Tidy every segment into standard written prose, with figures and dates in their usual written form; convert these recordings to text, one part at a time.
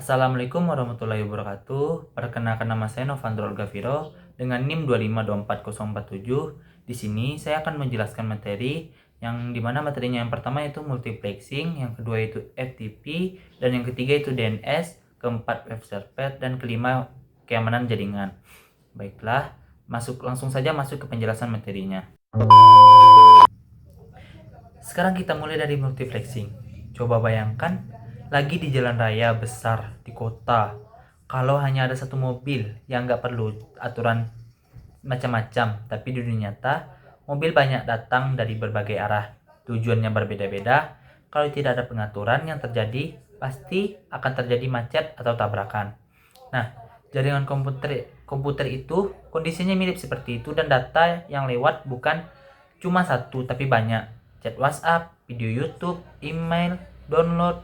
Assalamualaikum warahmatullahi wabarakatuh. Perkenalkan nama saya Novandro Gaviro dengan NIM 2524047. Di sini saya akan menjelaskan materi yang dimana materinya yang pertama itu multiplexing, yang kedua itu FTP, dan yang ketiga itu DNS, keempat web server, dan kelima keamanan jaringan. Baiklah, langsung saja masuk ke penjelasan materinya. Sekarang kita mulai dari multiplexing. Coba bayangkan lagi di jalan raya besar di kota. Kalau hanya ada satu mobil yang nggak perlu aturan macam-macam, tapi di dunia nyata mobil banyak datang dari berbagai arah. Tujuannya berbeda-beda. Kalau tidak ada pengaturan yang terjadi, pasti akan terjadi macet atau tabrakan. Nah, jaringan komputer itu kondisinya mirip seperti itu, dan data yang lewat bukan cuma satu tapi banyak. Chat WhatsApp, video YouTube, email, download,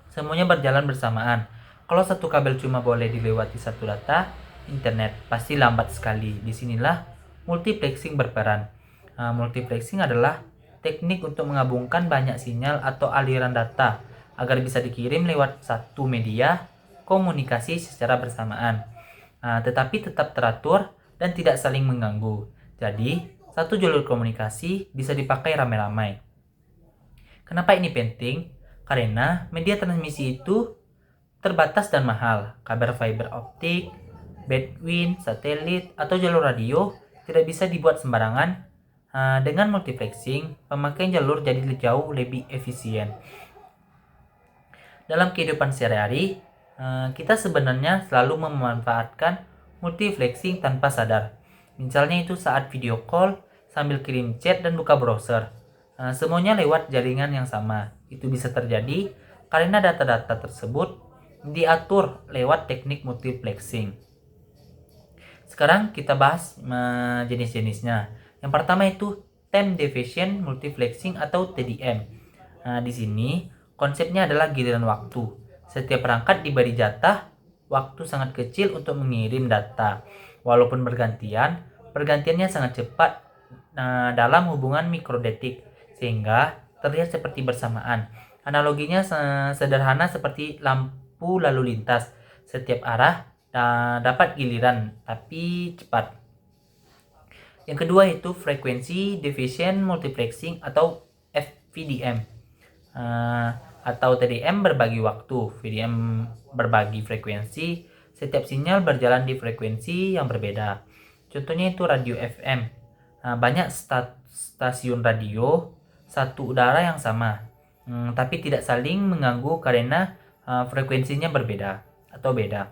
semuanya berjalan bersamaan. Kalau satu kabel cuma boleh dilewati satu data, internet pasti lambat sekali. Disinilah multiplexing berperan. Multiplexing adalah teknik untuk menggabungkan banyak sinyal atau aliran data agar bisa dikirim lewat satu media komunikasi secara bersamaan, tetapi tetap teratur dan tidak saling mengganggu. Jadi, satu jalur komunikasi bisa dipakai ramai-ramai. Kenapa ini penting? Karena media transmisi itu terbatas dan mahal. Kabel fiber optik, bandwidth, satelit, atau jalur radio tidak bisa dibuat sembarangan. Dengan multiplexing, pemakaian jalur jadi jauh lebih efisien. Dalam kehidupan sehari-hari, kita sebenarnya selalu memanfaatkan multiplexing tanpa sadar. Misalnya itu saat video call, sambil kirim chat dan buka browser. Semuanya lewat jaringan yang sama. Itu bisa terjadi karena data-data tersebut diatur lewat teknik multiplexing. Sekarang kita bahas jenis-jenisnya. Yang pertama itu time division multiplexing atau TDM. Di sini konsepnya adalah giliran waktu. Setiap perangkat diberi jatah waktu sangat kecil untuk mengirim data. Walaupun pergantiannya sangat cepat dalam hubungan mikrodetik, sehingga terlihat seperti bersamaan. Analoginya sederhana seperti lampu lalu lintas. Setiap arah dapat giliran, tapi cepat. Yang kedua itu frekuensi division multiplexing atau FVDM. Atau TDM berbagi waktu, VDM berbagi frekuensi. Setiap sinyal berjalan di frekuensi yang berbeda. Contohnya itu radio FM. Banyak stasiun radio satu udara yang sama, tapi tidak saling mengganggu karena frekuensinya berbeda atau beda.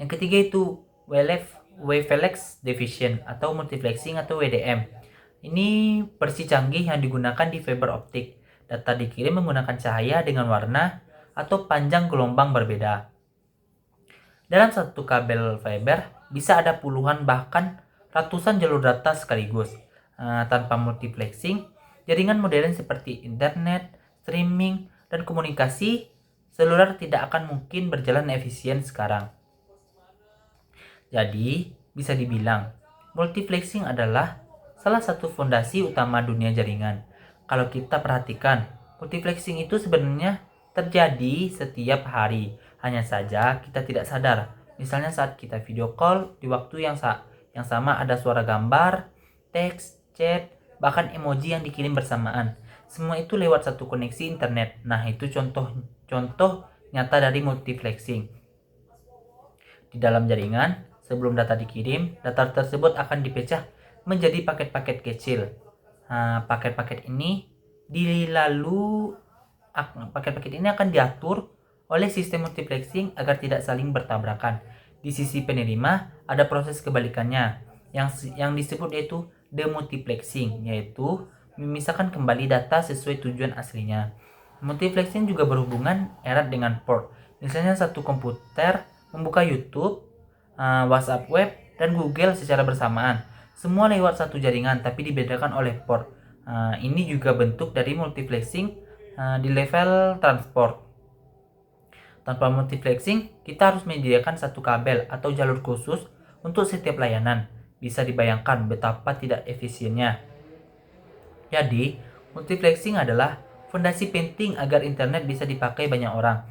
Yang ketiga itu wavelength division atau multiplexing atau WDM. Ini versi canggih yang digunakan di fiber optik. Data dikirim menggunakan cahaya dengan warna atau panjang gelombang berbeda. Dalam satu kabel fiber bisa ada puluhan bahkan ratusan jalur data sekaligus. Tanpa multiplexing, jaringan modern seperti internet, streaming, dan komunikasi seluler tidak akan mungkin berjalan efisien sekarang. Jadi, bisa dibilang, multiplexing adalah salah satu fondasi utama dunia jaringan. Kalau kita perhatikan, multiplexing itu sebenarnya terjadi setiap hari. Hanya saja kita tidak sadar. Misalnya saat kita video call, di waktu yang sama ada suara gambar, teks, chat, bahkan emoji yang dikirim bersamaan. Semua itu lewat satu koneksi internet. Nah, itu contoh nyata dari multiplexing. Di dalam jaringan, sebelum data dikirim, data tersebut akan dipecah menjadi paket-paket kecil. Paket-paket ini akan diatur oleh sistem multiplexing agar tidak saling bertabrakan. Di sisi penerima ada proses kebalikannya yang disebut yaitu demultiplexing, yaitu memisahkan kembali data sesuai tujuan aslinya. Multiplexing juga berhubungan erat dengan port. Misalnya satu komputer membuka YouTube, WhatsApp web, dan Google secara bersamaan. Semua lewat satu jaringan tapi dibedakan oleh port. Ini juga bentuk dari multiplexing di level transport. Tanpa multiplexing, kita harus menyediakan satu kabel atau jalur khusus untuk setiap layanan. Bisa dibayangkan betapa tidak efisiennya. Jadi, multiplexing adalah fondasi penting agar internet bisa dipakai banyak orang.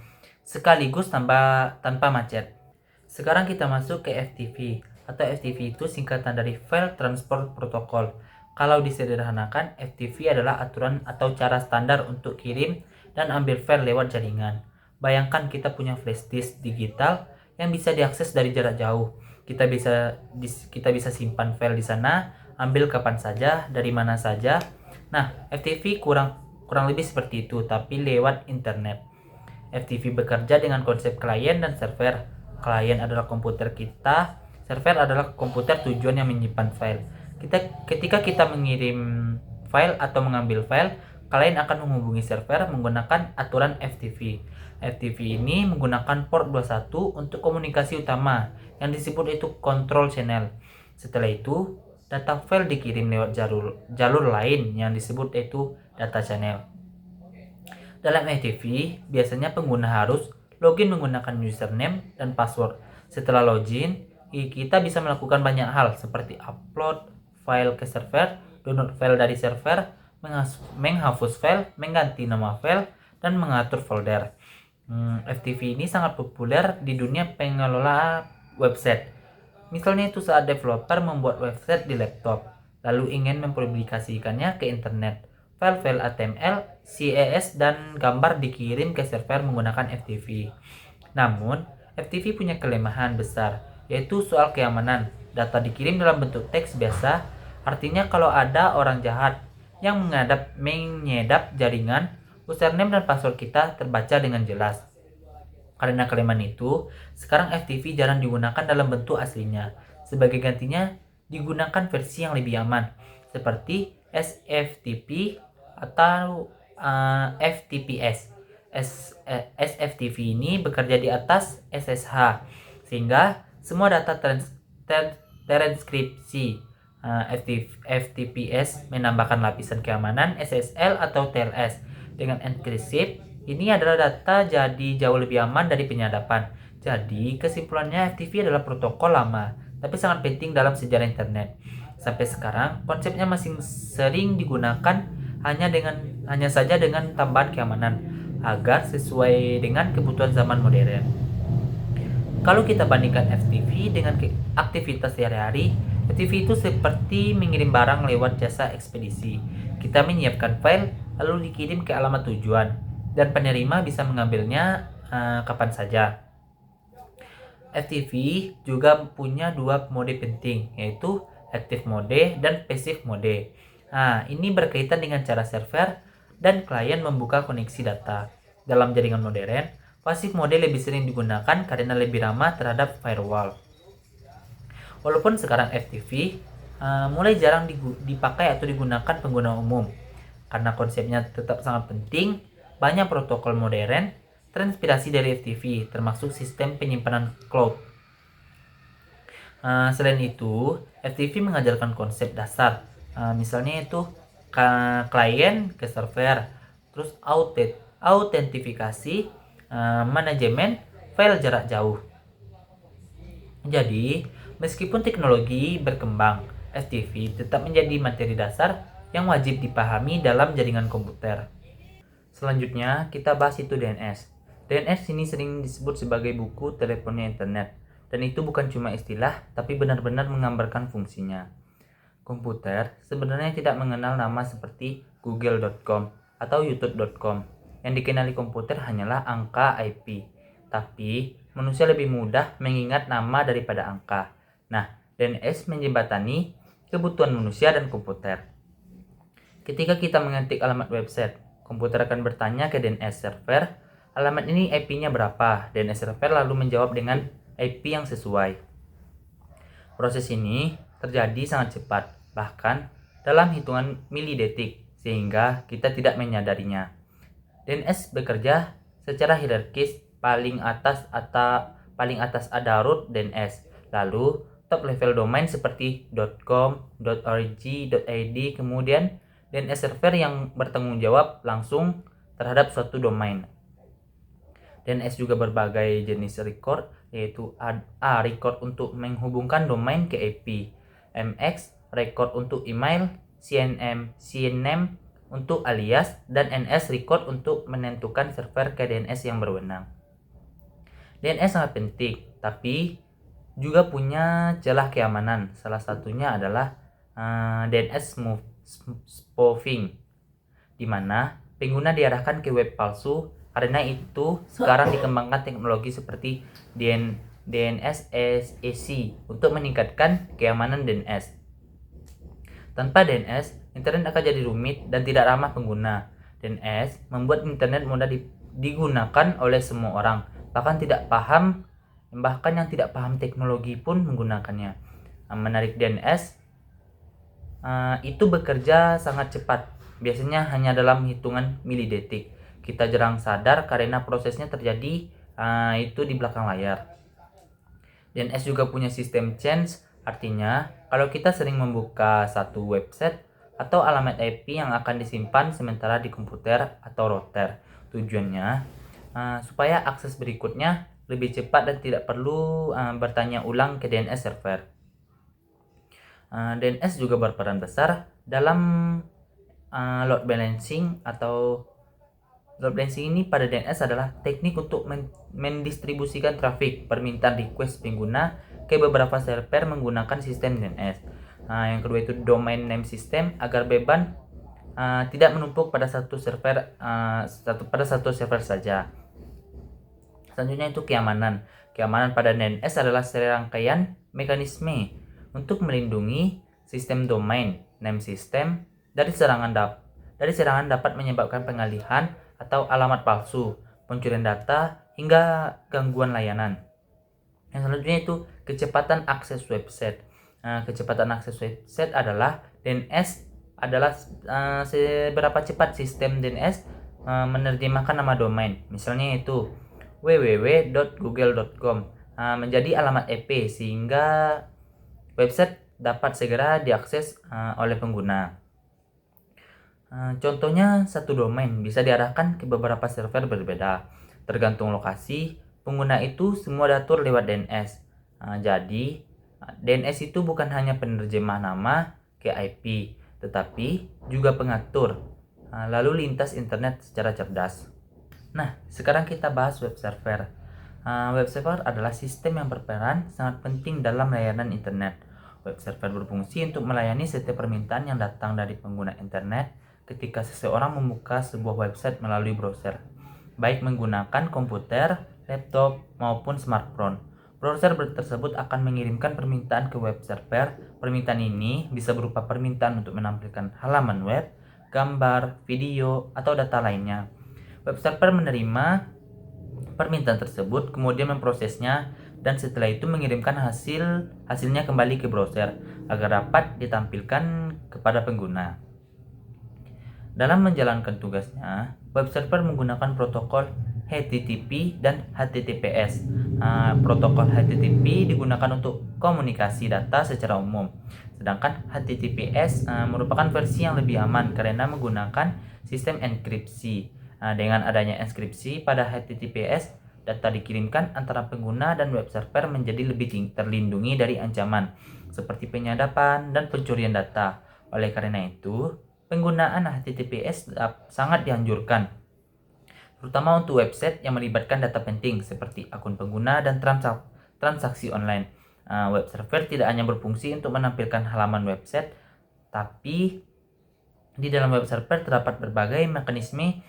sekaligus tanpa macet. Sekarang kita masuk ke FTP, atau FTP itu singkatan dari File Transport Protocol. Kalau disederhanakan, FTP adalah aturan atau cara standar untuk kirim dan ambil file lewat jaringan. Bayangkan kita punya flash disk digital yang bisa diakses dari jarak jauh. Kita bisa simpan file di sana, ambil kapan saja, dari mana saja. Nah, FTP kurang lebih seperti itu, tapi lewat internet. FTP bekerja dengan konsep klien dan server. Klien adalah komputer kita, server adalah komputer tujuan yang menyimpan file. Ketika kita mengirim file atau mengambil file, klien akan menghubungi server menggunakan aturan FTP. FTP ini menggunakan port 21 untuk komunikasi utama yang disebut itu control channel. Setelah itu, data file dikirim lewat jalur lain yang disebut itu data channel. Dalam FTP, biasanya pengguna harus login menggunakan username dan password. Setelah login, kita bisa melakukan banyak hal seperti upload file ke server, download file dari server, menghapus file, mengganti nama file, dan mengatur folder. FTP ini sangat populer di dunia pengelola website. Misalnya itu saat developer membuat website di laptop, lalu ingin mempublikasikannya ke internet. File-file HTML, CSS, dan gambar dikirim ke server menggunakan FTP. Namun, FTP punya kelemahan besar, yaitu soal keamanan. Data dikirim dalam bentuk teks biasa, artinya kalau ada orang jahat yang menyedap jaringan, username dan password kita terbaca dengan jelas. Karena kelemahan itu, sekarang FTP jarang digunakan dalam bentuk aslinya. Sebagai gantinya, digunakan versi yang lebih aman, seperti SFTP atau FTPS. SFTP ini bekerja di atas SSH, sehingga semua data terenkripsi. FTPS menambahkan lapisan keamanan SSL atau TLS. Dengan encryption, ini adalah data jadi jauh lebih aman dari penyadapan. Jadi, kesimpulannya FTP adalah protokol lama, tapi sangat penting dalam sejarah internet. Sampai sekarang, konsepnya masih sering digunakan hanya saja dengan tambahan keamanan agar sesuai dengan kebutuhan zaman modern. Kalau kita bandingkan FTP dengan aktivitas sehari-hari, FTP itu seperti mengirim barang lewat jasa ekspedisi. Kita menyiapkan file, lalu dikirim ke alamat tujuan, dan penerima bisa mengambilnya kapan saja. FTP juga punya dua mode penting, yaitu active mode dan passive mode. Ini berkaitan dengan cara server dan klien membuka koneksi data. Dalam jaringan modern, passive mode lebih sering digunakan karena lebih ramah terhadap firewall. Walaupun sekarang FTP mulai jarang dipakai atau digunakan pengguna umum, karena konsepnya tetap sangat penting, banyak protokol modern terinspirasi dari FTP, termasuk sistem penyimpanan cloud. Selain itu, FTP mengajarkan konsep dasar, misalnya itu klien ke server, terus autentifikasi, manajemen file jarak jauh. Jadi, meskipun teknologi berkembang, FTP tetap menjadi materi dasar yang wajib dipahami dalam jaringan komputer. Selanjutnya, kita bahas itu DNS. DNS ini sering disebut sebagai buku teleponnya internet, dan itu bukan cuma istilah, tapi benar-benar menggambarkan fungsinya. Komputer sebenarnya tidak mengenal nama seperti google.com atau youtube.com. Yang dikenali komputer hanyalah angka IP. Tapi, manusia lebih mudah mengingat nama daripada angka. Nah, DNS menjembatani kebutuhan manusia dan komputer. Ketika kita mengetik alamat website, komputer akan bertanya ke DNS server, alamat ini IP-nya berapa? DNS server lalu menjawab dengan IP yang sesuai. Proses ini terjadi sangat cepat, bahkan dalam hitungan milidetik, sehingga kita tidak menyadarinya. DNS bekerja secara hierarkis, paling atas ada root DNS, lalu top level domain seperti .com, .org, .id, kemudian DNS server yang bertanggung jawab langsung terhadap suatu domain. DNS juga berbagai jenis record, yaitu A record untuk menghubungkan domain ke IP, MX record untuk email, CNAME untuk alias, dan NS record untuk menentukan server ke DNS yang berwenang. DNS sangat penting, tapi juga punya celah keamanan. Salah satunya adalah DNS spoofing, di mana pengguna diarahkan ke web palsu. Karena itu sekarang dikembangkan teknologi seperti DNS SEC untuk meningkatkan keamanan DNS. Tanpa DNS, internet akan jadi rumit dan tidak ramah pengguna. DNS membuat internet mudah digunakan oleh semua orang, bahkan yang tidak paham teknologi pun menggunakannya. Menarik DNS itu bekerja sangat cepat, biasanya hanya dalam hitungan milidetik. Kita jarang sadar karena prosesnya terjadi itu di belakang layar. DNS juga punya sistem change, artinya kalau kita sering membuka satu website atau alamat IP yang akan disimpan sementara di komputer atau router. Tujuannya supaya akses berikutnya lebih cepat dan tidak perlu bertanya ulang ke DNS server. DNS juga berperan besar dalam load balancing ini pada DNS adalah teknik untuk mendistribusikan trafik permintaan request pengguna ke beberapa server menggunakan sistem DNS. Yang kedua itu domain name system, agar beban tidak menumpuk pada satu server saja. Selanjutnya itu keamanan. Keamanan pada DNS adalah serangkaian mekanisme untuk melindungi sistem domain name system dari serangan dapat menyebabkan pengalihan atau alamat palsu, pencurian data, hingga gangguan layanan. Yang selanjutnya itu kecepatan akses website. Kecepatan akses website adalah DNS adalah seberapa cepat sistem DNS menerjemahkan nama domain. Misalnya itu www.google.com menjadi alamat IP sehingga website dapat segera diakses oleh pengguna. Contohnya, satu domain bisa diarahkan ke beberapa server berbeda. Tergantung lokasi, pengguna itu semua diatur lewat DNS. Jadi, DNS itu bukan hanya penerjemah nama ke IP, tetapi juga pengatur lalu lintas internet secara cerdas. Nah, sekarang kita bahas web server. Web server adalah sistem yang berperan sangat penting dalam layanan internet. Web server berfungsi untuk melayani setiap permintaan yang datang dari pengguna internet ketika seseorang membuka sebuah website melalui browser, baik menggunakan komputer, laptop, maupun smartphone. Browser tersebut akan mengirimkan permintaan ke web server. Permintaan ini bisa berupa permintaan untuk menampilkan halaman web, gambar, video, atau data lainnya. Web server menerima permintaan tersebut, kemudian memprosesnya, dan setelah itu mengirimkan hasilnya kembali ke browser agar dapat ditampilkan kepada pengguna. Dalam menjalankan tugasnya, web server menggunakan protokol HTTP dan HTTPS. Protokol HTTP digunakan untuk komunikasi data secara umum, sedangkan HTTPS merupakan versi yang lebih aman karena menggunakan sistem enkripsi. Dengan adanya enkripsi pada HTTPS, data dikirimkan antara pengguna dan web server menjadi lebih terlindungi dari ancaman seperti penyadapan dan pencurian data. Oleh karena itu, penggunaan HTTPS sangat dianjurkan, terutama untuk website yang melibatkan data penting seperti akun pengguna dan transaksi online. Web server tidak hanya berfungsi untuk menampilkan halaman website, tapi di dalam web server terdapat berbagai mekanisme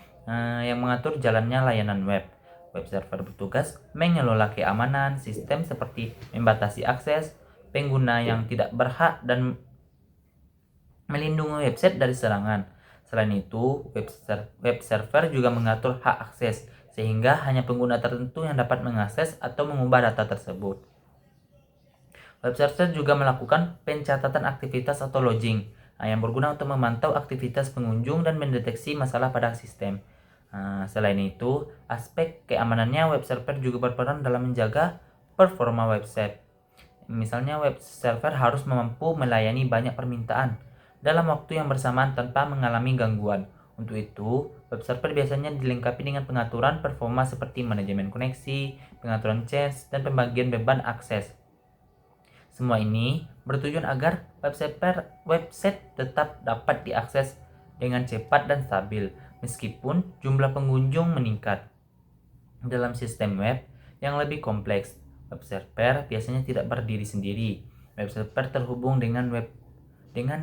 yang mengatur jalannya layanan web. Web server bertugas mengelola keamanan sistem seperti membatasi akses pengguna yang tidak berhak dan melindungi website dari serangan. Selain itu, web server juga mengatur hak akses, sehingga hanya pengguna tertentu yang dapat mengakses atau mengubah data tersebut. Web server juga melakukan pencatatan aktivitas atau logging, yang berguna untuk memantau aktivitas pengunjung dan mendeteksi masalah pada sistem. Selain itu, aspek keamanannya web server juga berperan dalam menjaga performa website. Misalnya, web server harus mampu melayani banyak permintaan dalam waktu yang bersamaan tanpa mengalami gangguan. Untuk itu, web server biasanya dilengkapi dengan pengaturan performa seperti manajemen koneksi, pengaturan change, dan pembagian beban akses. Semua ini bertujuan agar website tetap dapat diakses dengan cepat dan stabil, meskipun jumlah pengunjung meningkat. Dalam sistem web, yang lebih kompleks. Web server biasanya tidak berdiri sendiri. Web server terhubung dengan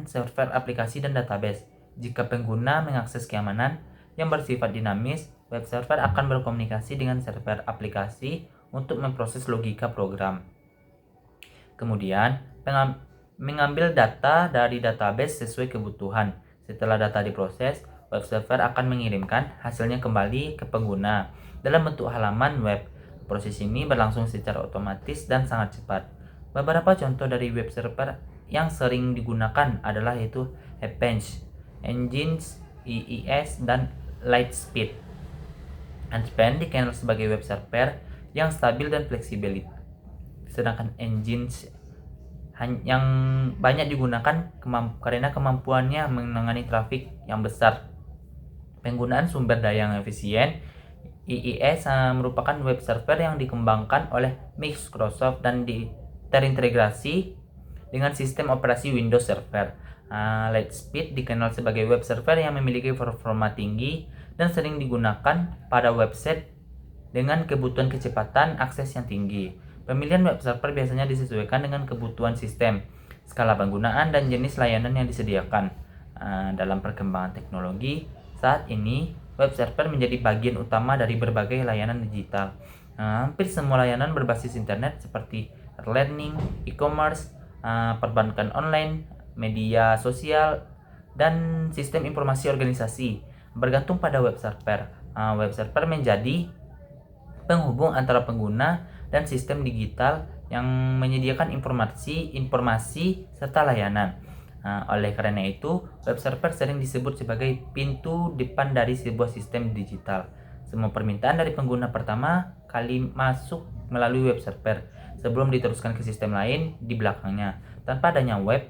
server aplikasi dan database. Jika pengguna mengakses keamanan yang bersifat dinamis, web server akan berkomunikasi dengan server aplikasi untuk memproses logika program. Kemudian, mengambil data dari database sesuai kebutuhan. Setelah data diproses, web server akan mengirimkan hasilnya kembali ke pengguna dalam bentuk halaman web. Proses ini berlangsung secara otomatis dan sangat cepat. Beberapa contoh dari web server yang sering digunakan adalah yaitu Apache, Nginx, IIS, dan Lightspeed. Antpen dikenal sebagai web server yang stabil dan fleksibel, sedangkan Nginx yang banyak digunakan karena kemampuannya menangani trafik yang besar. Penggunaan sumber daya yang efisien, IIS merupakan web server yang dikembangkan oleh Microsoft dan terintegrasi dengan sistem operasi Windows Server. Lightspeed dikenal sebagai web server yang memiliki performa tinggi dan sering digunakan pada website dengan kebutuhan kecepatan akses yang tinggi. Pemilihan web server biasanya disesuaikan dengan kebutuhan sistem, skala penggunaan, dan jenis layanan yang disediakan. Dalam perkembangan teknologi, saat ini web server menjadi bagian utama dari berbagai layanan digital. Hampir semua layanan berbasis internet seperti learning, e-commerce, perbankan online, media sosial, dan sistem informasi organisasi bergantung pada web server. Web server menjadi penghubung antara pengguna dan sistem digital yang menyediakan informasi serta layanan. Oleh karena itu, web server sering disebut sebagai pintu depan dari sebuah sistem digital. Semua permintaan dari pengguna pertama kali masuk melalui web server sebelum diteruskan ke sistem lain di belakangnya. Tanpa adanya web,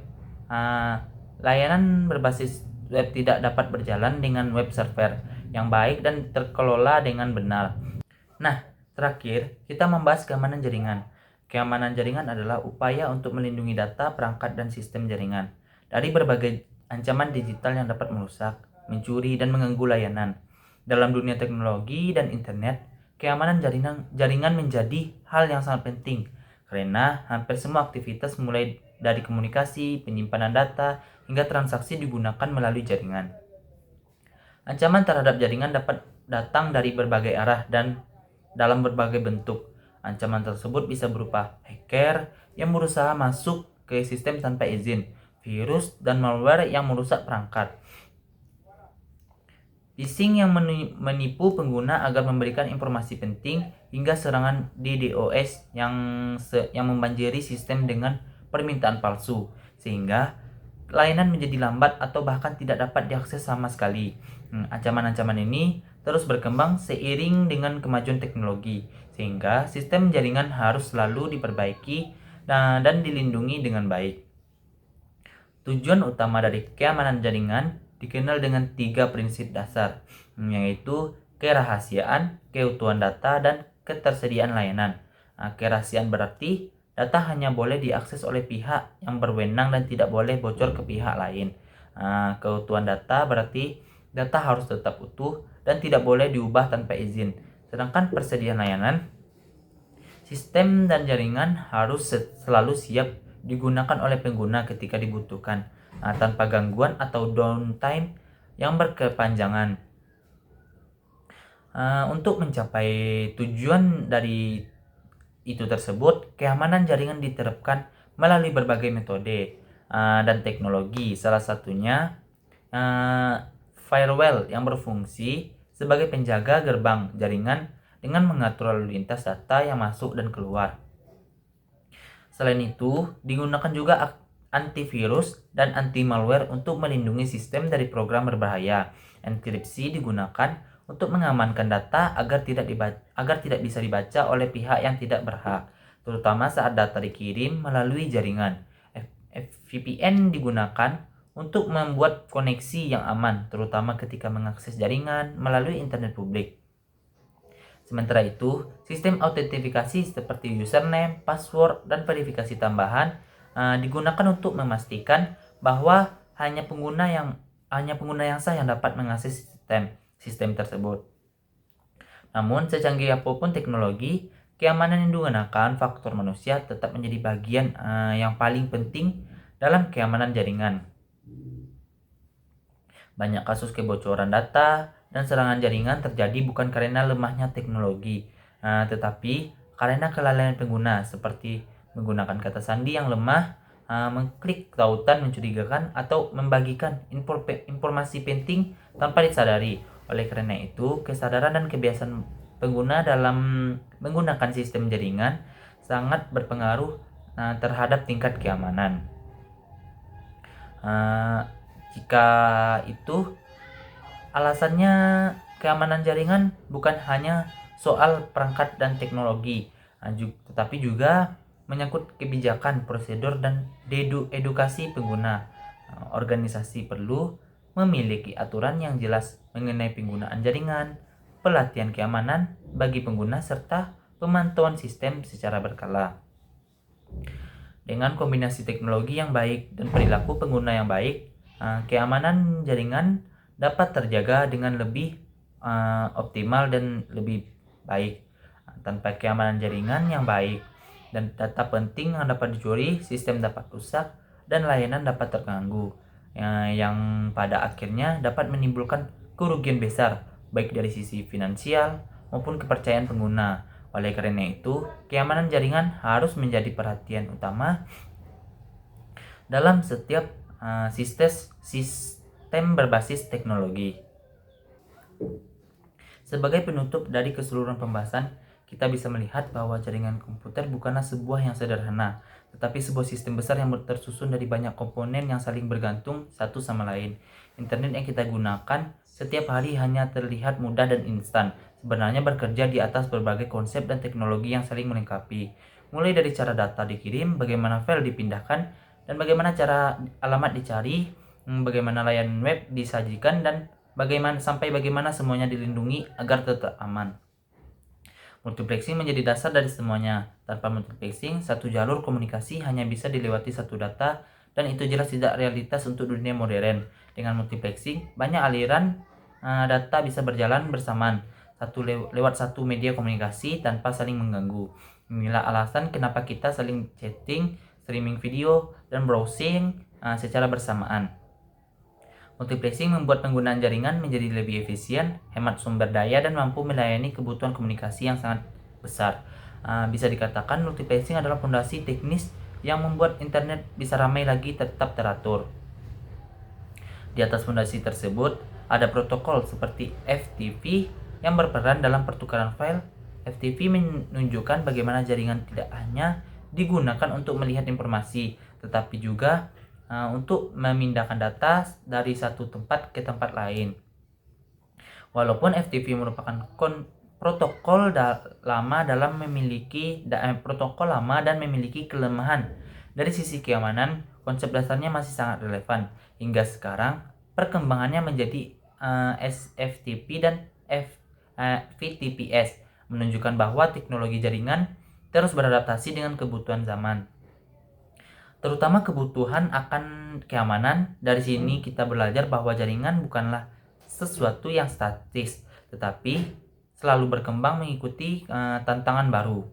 layanan berbasis web tidak dapat berjalan dengan web server yang baik dan terkelola dengan benar. Nah, terakhir, kita membahas keamanan jaringan. Keamanan jaringan adalah upaya untuk melindungi data, perangkat, dan sistem jaringan dari berbagai ancaman digital yang dapat merusak, mencuri, dan mengganggu layanan. Dalam dunia teknologi dan internet, keamanan jaringan menjadi hal yang sangat penting karena hampir semua aktivitas mulai dari komunikasi, penyimpanan data, hingga transaksi digunakan melalui jaringan. Ancaman terhadap jaringan dapat datang dari berbagai arah dan dalam berbagai bentuk. Ancaman tersebut bisa berupa hacker yang berusaha masuk ke sistem tanpa izin, virus dan malware yang merusak perangkat, phishing yang menipu pengguna agar memberikan informasi penting, hingga serangan DDoS yang membanjiri sistem dengan permintaan palsu, sehingga layanan menjadi lambat atau bahkan tidak dapat diakses sama sekali. Ancaman-ancaman ini terus berkembang seiring dengan kemajuan teknologi, sehingga sistem jaringan harus selalu diperbaiki dan dilindungi dengan baik. Tujuan utama dari keamanan jaringan dikenal dengan 3 prinsip dasar, yaitu kerahasiaan, keutuhan data, dan ketersediaan layanan. Kerahasiaan berarti data hanya boleh diakses oleh pihak yang berwenang dan tidak boleh bocor ke pihak lain. Keutuhan data berarti data harus tetap utuh dan tidak boleh diubah tanpa izin. Sedangkan persediaan layanan, sistem dan jaringan harus selalu siap digunakan oleh pengguna ketika dibutuhkan, tanpa gangguan atau downtime yang berkepanjangan. Untuk mencapai tujuan dari itu tersebut, keamanan jaringan diterapkan melalui berbagai metode dan teknologi. Salah satunya firewall yang berfungsi sebagai penjaga gerbang jaringan dengan mengatur lalu lintas data yang masuk dan keluar. Selain itu, digunakan juga antivirus dan anti-malware untuk melindungi sistem dari program berbahaya. Enkripsi digunakan untuk mengamankan data agar tidak bisa dibaca oleh pihak yang tidak berhak, terutama saat data dikirim melalui jaringan. VPN digunakan untuk membuat koneksi yang aman, terutama ketika mengakses jaringan melalui internet publik. Sementara itu, sistem autentifikasi seperti username, password, dan verifikasi tambahan digunakan untuk memastikan bahwa hanya pengguna yang sah yang dapat mengakses sistem tersebut. Namun, secanggih apapun teknologi, keamanan yang digunakan faktor manusia tetap menjadi bagian yang paling penting dalam keamanan jaringan. Banyak kasus kebocoran data dan serangan jaringan terjadi bukan karena lemahnya teknologi, tetapi karena kelalaian pengguna seperti menggunakan kata sandi yang lemah, mengklik tautan mencurigakan, atau membagikan informasi penting tanpa disadari. Oleh karena itu, kesadaran dan kebiasaan pengguna dalam menggunakan sistem jaringan sangat berpengaruh terhadap tingkat keamanan. Jika itu alasannya, keamanan jaringan bukan hanya soal perangkat dan teknologi, tetapi juga menyangkut kebijakan, prosedur, dan edukasi pengguna. Organisasi perlu memiliki aturan yang jelas mengenai penggunaan jaringan, pelatihan keamanan bagi pengguna, serta pemantauan sistem secara berkala. Dengan kombinasi teknologi yang baik dan perilaku pengguna yang baik, keamanan jaringan dapat terjaga dengan lebih optimal dan lebih baik. Tanpa keamanan jaringan yang baik dan data penting yang dapat dicuri, sistem dapat rusak, dan layanan dapat terganggu, yang pada akhirnya dapat menimbulkan kerugian besar baik dari sisi finansial maupun kepercayaan pengguna. Oleh karena itu, keamanan jaringan harus menjadi perhatian utama dalam setiap sistem berbasis teknologi. Sebagai penutup dari keseluruhan pembahasan, kita bisa melihat bahwa jaringan komputer bukanlah sebuah yang sederhana, tetapi sebuah sistem besar yang tersusun dari banyak komponen yang saling bergantung satu sama lain. Internet yang kita gunakan setiap hari hanya terlihat mudah dan instan, sebenarnya bekerja di atas berbagai konsep dan teknologi yang saling melengkapi. Mulai dari cara data dikirim, bagaimana file dipindahkan, dan bagaimana cara alamat dicari, bagaimana layanan web disajikan, dan bagaimana semuanya dilindungi agar tetap aman. Multiplexing menjadi dasar dari semuanya. Tanpa multiplexing, satu jalur komunikasi hanya bisa dilewati satu data, dan itu jelas tidak realitas untuk dunia modern. Dengan multiplexing, banyak aliran data bisa berjalan bersamaan lewat satu media komunikasi tanpa saling mengganggu. Inilah alasan kenapa kita saling chatting, streaming video, dan browsing secara bersamaan. Multiplexing membuat penggunaan jaringan menjadi lebih efisien, hemat sumber daya, dan mampu melayani kebutuhan komunikasi yang sangat besar. Bisa dikatakan multiplexing adalah fondasi teknis yang membuat internet bisa ramai lagi tetap teratur. Di atas fondasi tersebut, ada protokol seperti FTP yang berperan dalam pertukaran file. FTP menunjukkan bagaimana jaringan tidak hanya digunakan untuk melihat informasi, tetapi juga untuk memindahkan data dari satu tempat ke tempat lain. Walaupun FTP merupakan protokol lama dan memiliki kelemahan dari sisi keamanan, konsep dasarnya masih sangat relevan. Hingga sekarang, perkembangannya menjadi SFTP dan VTPS menunjukkan bahwa teknologi jaringan terus beradaptasi dengan kebutuhan zaman, terutama kebutuhan akan keamanan. Dari sini kita belajar bahwa jaringan bukanlah sesuatu yang statis, tetapi selalu berkembang mengikuti tantangan baru.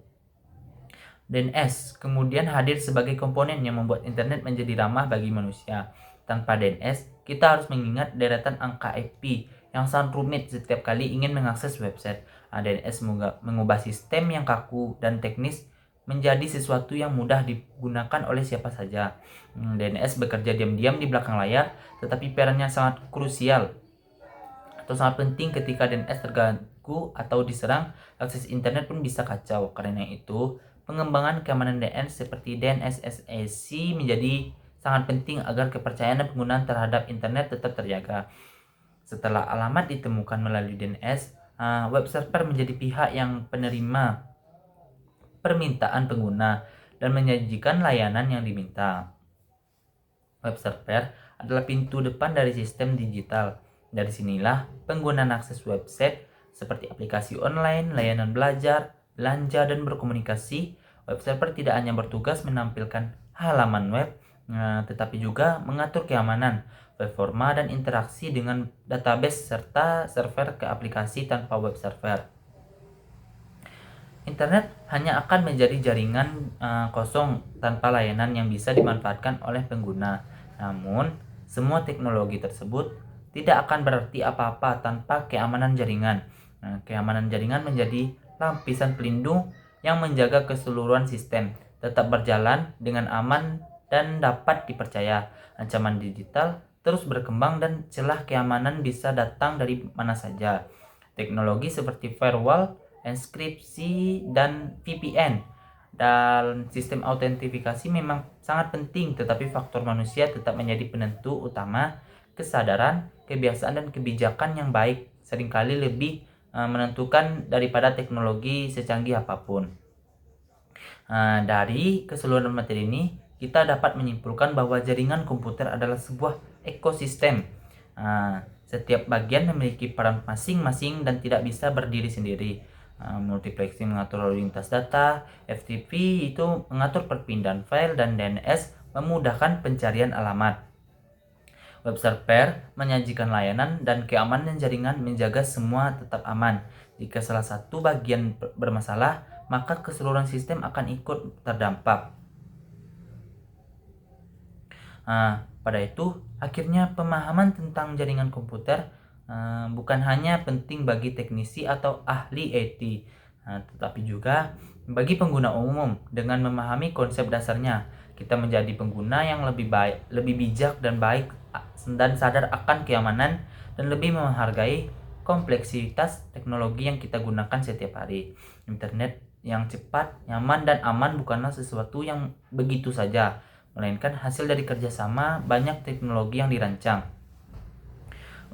DNS kemudian hadir sebagai komponen yang membuat internet menjadi ramah bagi manusia. Tanpa DNS, kita harus mengingat deretan angka IP yang sangat rumit setiap kali ingin mengakses website. DNS mengubah sistem yang kaku dan teknis menjadi sesuatu yang mudah digunakan oleh siapa saja. DNS bekerja diam-diam di belakang layar, tetapi perannya sangat krusial atau sangat penting. Ketika DNS terganggu atau diserang, akses internet pun bisa kacau. Karena itu, pengembangan keamanan DNS seperti DNS SAC menjadi sangat penting agar kepercayaan dan penggunaan terhadap internet tetap terjaga. Setelah alamat ditemukan melalui DNS, web server menjadi pihak yang penerima permintaan pengguna dan menyajikan layanan yang diminta. Web server adalah pintu depan dari sistem digital. Dari sinilah penggunaan akses website seperti aplikasi online, layanan belajar, belanja, dan berkomunikasi. Web server tidak hanya bertugas menampilkan halaman web, tetapi juga mengatur keamanan, performa, dan interaksi dengan database serta server ke aplikasi tanpa web server. Internet hanya akan menjadi jaringan kosong tanpa layanan yang bisa dimanfaatkan oleh pengguna. Namun, semua teknologi tersebut tidak akan berarti apa-apa tanpa keamanan jaringan. Keamanan jaringan menjadi lapisan pelindung yang menjaga keseluruhan sistem tetap berjalan dengan aman dan dapat dipercaya. Ancaman digital terus berkembang dan celah keamanan bisa datang dari mana saja. Teknologi seperti firewall, enkripsi, dan VPN dan sistem autentifikasi memang sangat penting, tetapi faktor manusia tetap menjadi penentu utama. Kesadaran, kebiasaan, dan kebijakan yang baik seringkali lebih menentukan daripada teknologi secanggih apapun. Dari keseluruhan materi ini, kita dapat menyimpulkan bahwa jaringan komputer adalah sebuah ekosistem. Setiap bagian memiliki peran masing-masing dan tidak bisa berdiri sendiri. Multiplexing mengatur lalu lintas data, FTP itu mengatur perpindahan file, dan DNS memudahkan pencarian alamat. Web server menyajikan layanan dan keamanan jaringan menjaga semua tetap aman. Jika salah satu bagian bermasalah, maka keseluruhan sistem akan ikut terdampak. Pada itu, akhirnya pemahaman tentang jaringan komputer bukan hanya penting bagi teknisi atau ahli IT, tetapi juga bagi pengguna umum. Dengan memahami konsep dasarnya, kita menjadi pengguna yang lebih baik, lebih bijak dan baik, dan sadar akan keamanan dan lebih menghargai kompleksitas teknologi yang kita gunakan setiap hari. Internet yang cepat, nyaman, dan aman bukanlah sesuatu yang begitu saja, melainkan hasil dari kerjasama banyak teknologi yang dirancang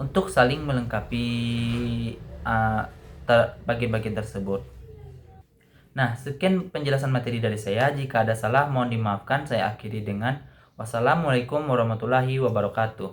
untuk saling melengkapi bagian-bagian tersebut. Nah, sekian penjelasan materi dari saya. Jika ada salah, mohon dimaafkan. Saya akhiri dengan wassalamualaikum warahmatullahi wabarakatuh.